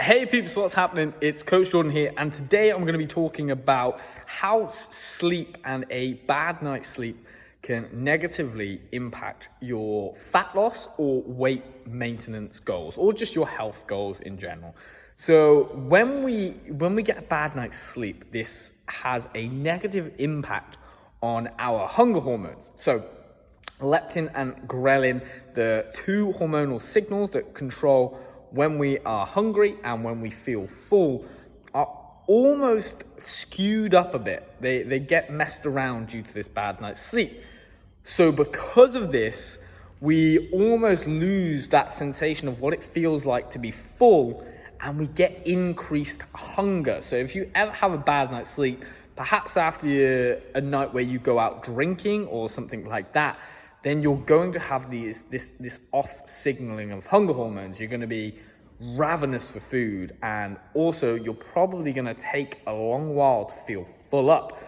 Hey peeps, what's happening? It's Coach Jordan here, and today I'm going to be talking about how sleep and a bad night's sleep can negatively impact your fat loss or weight maintenance goals, or just your health goals in general. So when we get a bad night's sleep, this has a negative impact on our hunger hormones. So leptin and ghrelin, the two hormonal signals that control when we are hungry and when we feel full, are almost skewed up a bit. They get messed around due to this bad night's sleep. So because of this, we almost lose that sensation of what it feels like to be full, and we get increased hunger. So if you ever have a bad night's sleep, perhaps after a night where you go out drinking or something like that, then you're going to have this off signaling of hunger hormones. You're going to be ravenous for food, and also you're probably going to take a long while to feel full up.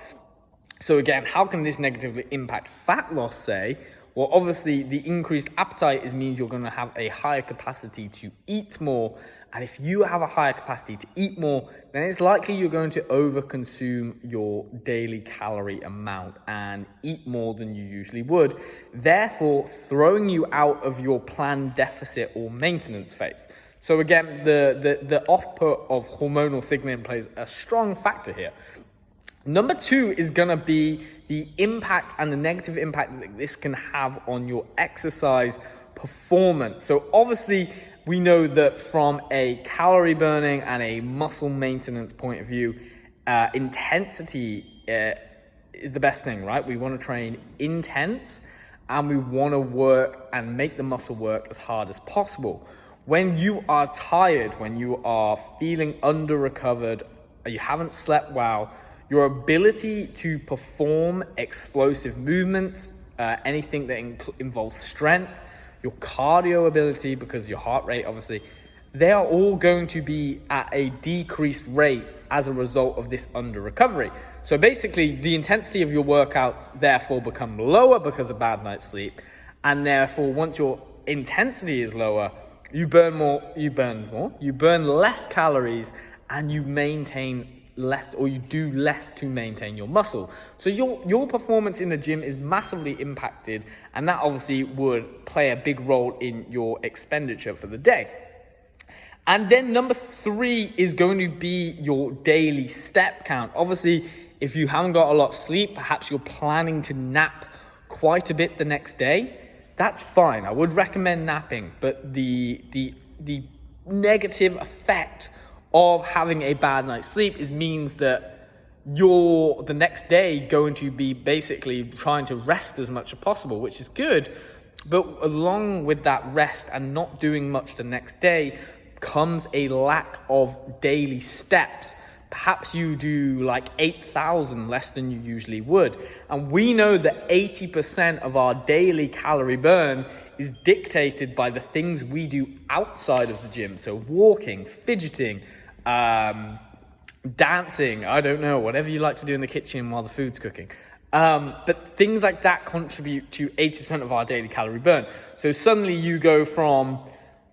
So again, how can this negatively impact fat loss, say? Well, obviously the increased appetite means you're going to have a higher capacity to eat more. And if you have a higher capacity to eat more, then it's likely you're going to overconsume your daily calorie amount and eat more than you usually would, therefore throwing you out of your planned deficit or maintenance phase. So again, the off-put of hormonal signaling plays a strong factor here. Number two is going to be the impact and the negative impact that this can have on your exercise performance. So obviously, we know that from a calorie burning and a muscle maintenance point of view, intensity is the best thing, right? We want to train intense, and we want to work and make the muscle work as hard as possible. When you are tired, when you are feeling under-recovered, you haven't slept well, your ability to perform explosive movements, anything that involves strength, your cardio ability, because your heart rate, obviously, they are all going to be at a decreased rate as a result of this under-recovery. So basically, the intensity of your workouts therefore become lower because of bad night's sleep, and therefore, once your intensity is lower, you burn less calories, and you maintain less, or you do less to maintain your muscle. So your performance in the gym is massively impacted, and that obviously would play a big role in your expenditure for the day. And then number three is going to be your daily step count. Obviously, if you haven't got a lot of sleep, perhaps you're planning to nap quite a bit the next day, that's fine. I would recommend napping, but the negative effect of having a bad night's sleep means that you're the next day going to be basically trying to rest as much as possible, which is good. But along with that rest and not doing much the next day comes a lack of daily steps. Perhaps you do like 8,000 less than you usually would. And we know that 80% of our daily calorie burn is dictated by the things we do outside of the gym. So walking, fidgeting, dancing, I don't know, whatever you like to do in the kitchen while the food's cooking. But things like that contribute to 80% of our daily calorie burn. So suddenly you go from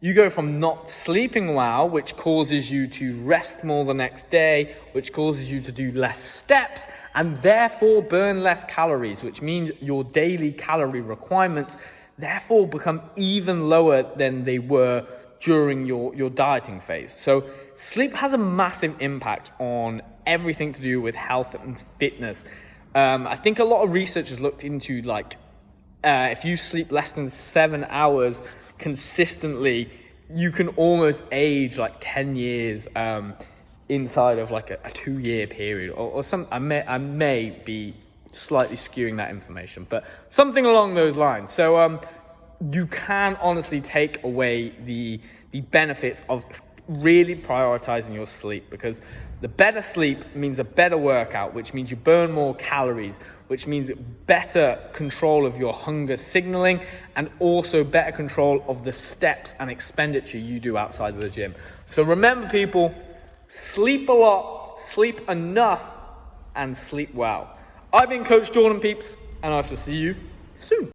not sleeping well, which causes you to rest more the next day, which causes you to do less steps, and therefore burn less calories, which means your daily calorie requirements therefore become even lower than they were during your dieting phase. So sleep has a massive impact on everything to do with health and fitness. I think a lot of research has looked into if you sleep less than 7 hours consistently, you can almost age like 10 years inside of like a 2-year period or some. I may be slightly skewing that information, but something along those lines. So you can honestly take away the benefits of really prioritizing your sleep, because the better sleep means a better workout, which means you burn more calories, which means better control of your hunger signaling, and also better control of the steps and expenditure you do outside of the gym. So remember, people, sleep a lot, sleep enough, and sleep well. I've been Coach Jordan, peeps, and I shall see you soon.